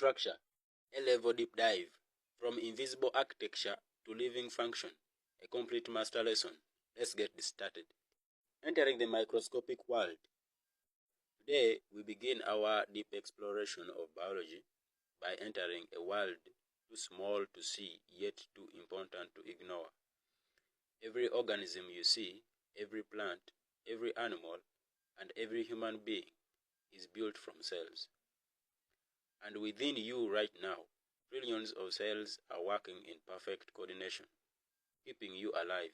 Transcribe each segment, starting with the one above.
structure, A-level deep dive, from invisible architecture to living function, a complete master lesson. Let's get this started. Entering the microscopic world. Today, we begin our deep exploration of biology by entering a world too small to see, yet too important to ignore. Every organism you see, every plant, every animal, and every human being is built from cells. And within you right now, trillions of cells are working in perfect coordination, keeping you alive.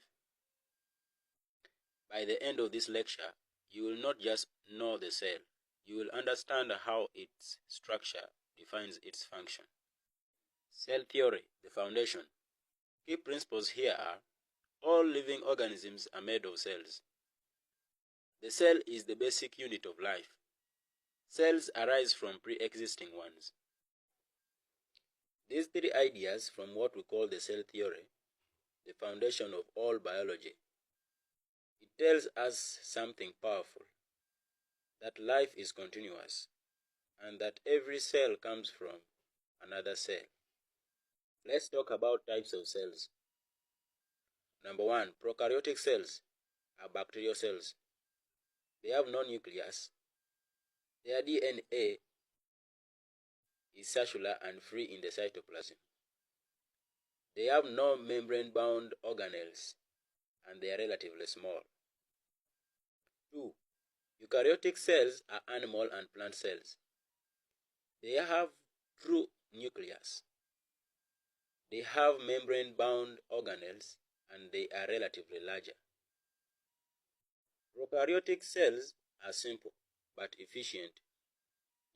By the end of this lecture, you will not just know the cell, you will understand how its structure defines its function. Cell theory, the foundation. Key principles here are: all living organisms are made of cells. The cell is the basic unit of life. Cells arise from pre-existing ones. These three ideas from what we call the cell theory, the foundation of all biology. It tells us something powerful, that life is continuous, and that every cell comes from another cell. Let's talk about types of cells. Number 1, prokaryotic cells are bacterial cells. They have no nucleus. Their DNA is cellular and free in the cytoplasm. They have no membrane-bound organelles, and they are relatively small. 2. Eukaryotic cells are animal and plant cells. They have true nucleus. They have membrane-bound organelles, and they are relatively larger. Prokaryotic cells are simple but efficient.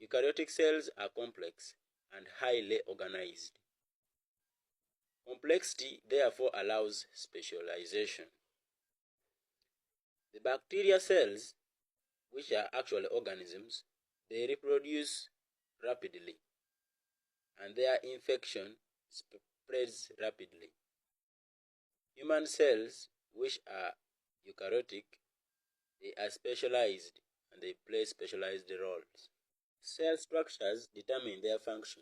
Eukaryotic cells are complex and highly organized. Complexity therefore allows specialization. The bacteria cells, which are actually organisms, they reproduce rapidly, and their infection spreads rapidly. Human cells, which are eukaryotic, they are specialized and they play specialized roles. Cell structures determine their function.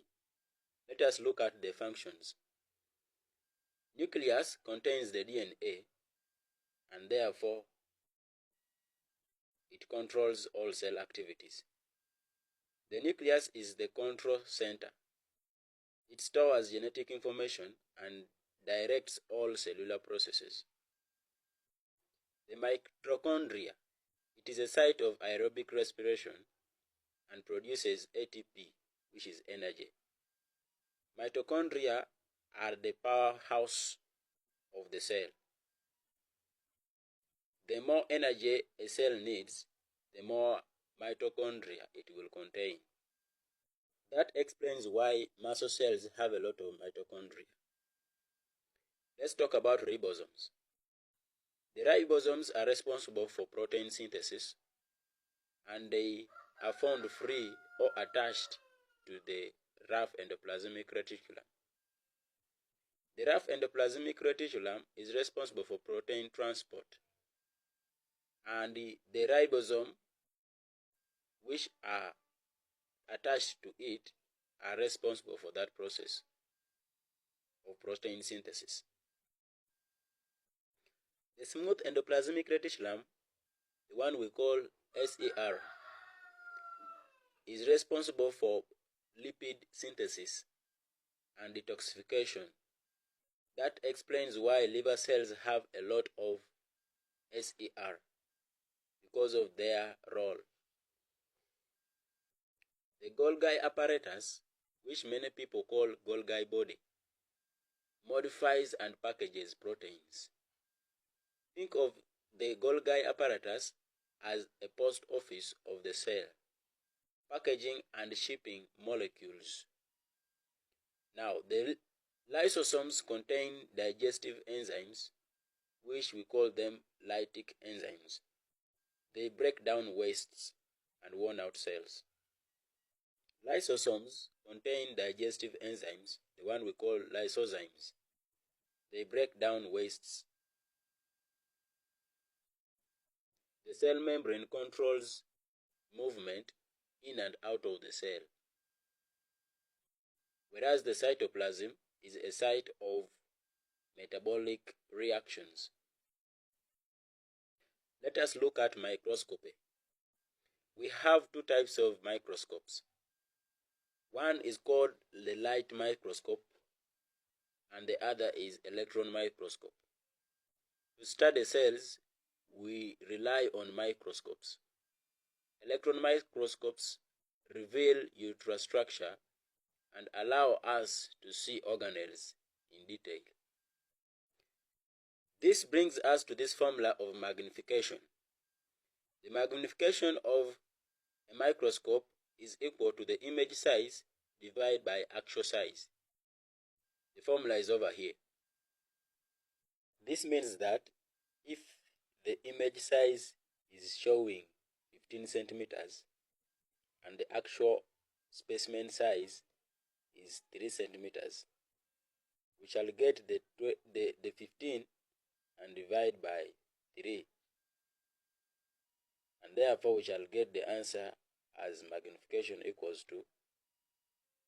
Let us look at the functions. Nucleus contains the DNA, and therefore it controls all cell activities. The nucleus is the control center. It stores genetic information and directs all cellular processes. The mitochondria, it is a site of aerobic respiration and produces ATP, which is energy. Mitochondria are the powerhouse of the cell. The more energy a cell needs, the more mitochondria it will contain. That explains why muscle cells have a lot of mitochondria. Let's talk about ribosomes. The ribosomes are responsible for protein synthesis, and they are found free or attached to the rough endoplasmic reticulum. The rough endoplasmic reticulum is responsible for protein transport, and the ribosome, which are attached to it, are responsible for that process of protein synthesis. The smooth endoplasmic reticulum, the one we call SER, is responsible for lipid synthesis and detoxification. That explains why liver cells have a lot of SER, because of their role. The Golgi apparatus, which many people call Golgi body, modifies and packages proteins. Think of the Golgi apparatus as a post office of the cell, packaging and shipping molecules. Now, the lysosomes contain digestive enzymes, which we call them lytic enzymes. They break down wastes and worn-out cells. Lysosomes contain digestive enzymes, the one we call lysozymes. They break down wastes. The cell membrane controls movement in and out of the cell. whereas the cytoplasm is a site of metabolic reactions. Let us look at microscopy. We have two types of microscopes. One is called the light microscope and the other is electron microscope. To study cells, we rely on microscopes. Electron microscopes reveal ultrastructure and allow us to see organelles in detail. This brings us to this formula of magnification. The magnification of a microscope is equal to the image size divided by actual size. The formula is over here. This means that if the image size is showing 15 centimeters and the actual specimen size is 3 centimeters, we shall get the 15 and divide by 3, and therefore we shall get the answer as magnification equals to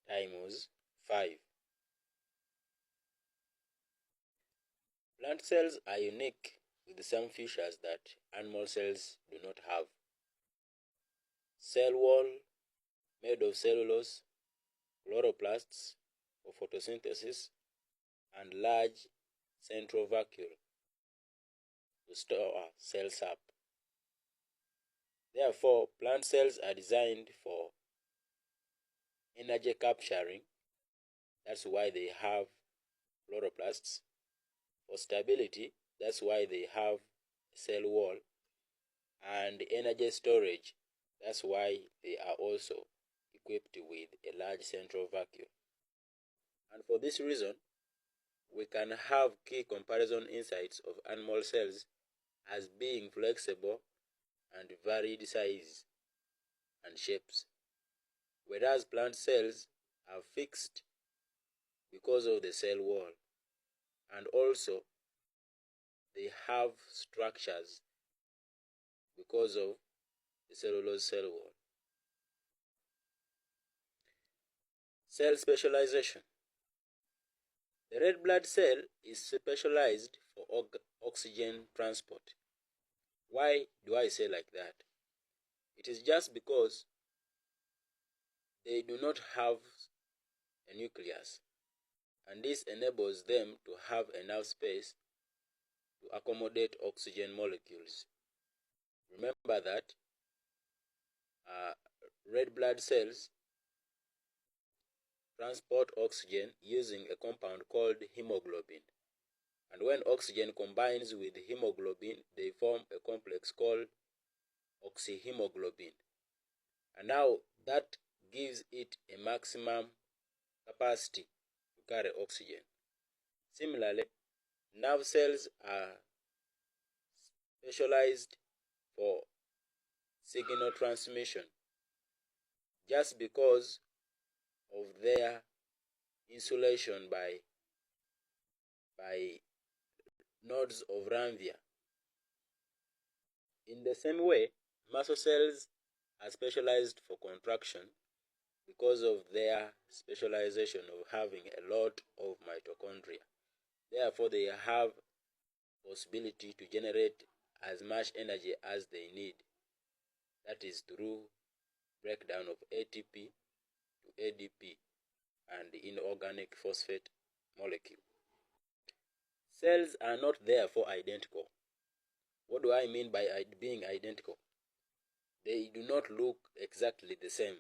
times 5. Plant cells are unique with some features that animal cells do not have. Cell wall made of cellulose, chloroplasts for photosynthesis, and large central vacuole to store cells up. Therefore, plant cells are designed for energy capturing. That's why they have chloroplasts. For stability, that's why they have a cell wall. And energy storage, that's why they are also equipped with a large central vacuole. And for this reason, we can have key comparison insights of animal cells as being flexible and varied size and shapes, whereas plant cells are fixed because of the cell wall, and also they have structures because of the cellulose cell wall. Cell specialization. The red blood cell is specialized for oxygen transport. Why do I say like that? It is just because they do not have a nucleus, and this enables them to have enough space to accommodate oxygen molecules. Remember that red blood cells transport oxygen using a compound called hemoglobin. And when oxygen combines with hemoglobin, they form a complex called oxyhemoglobin. And now that gives it a maximum capacity to carry oxygen. Similarly, nerve cells are specialized for signal transmission just because of their insulation by nodes of Ranvier. In the same way, muscle cells are specialized for contraction because of their specialization of having a lot of mitochondria. Therefore, they have possibility to generate as much energy as they need. That is through breakdown of ATP to ADP and the inorganic phosphate molecule. Cells are not therefore identical. What do I mean by being identical? They do not look exactly the same.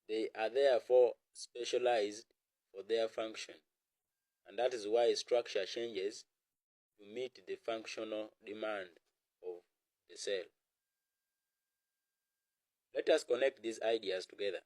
They are therefore specialized for their function, and that is why structure changes to meet the functional demand of the cell. Let us connect these ideas together.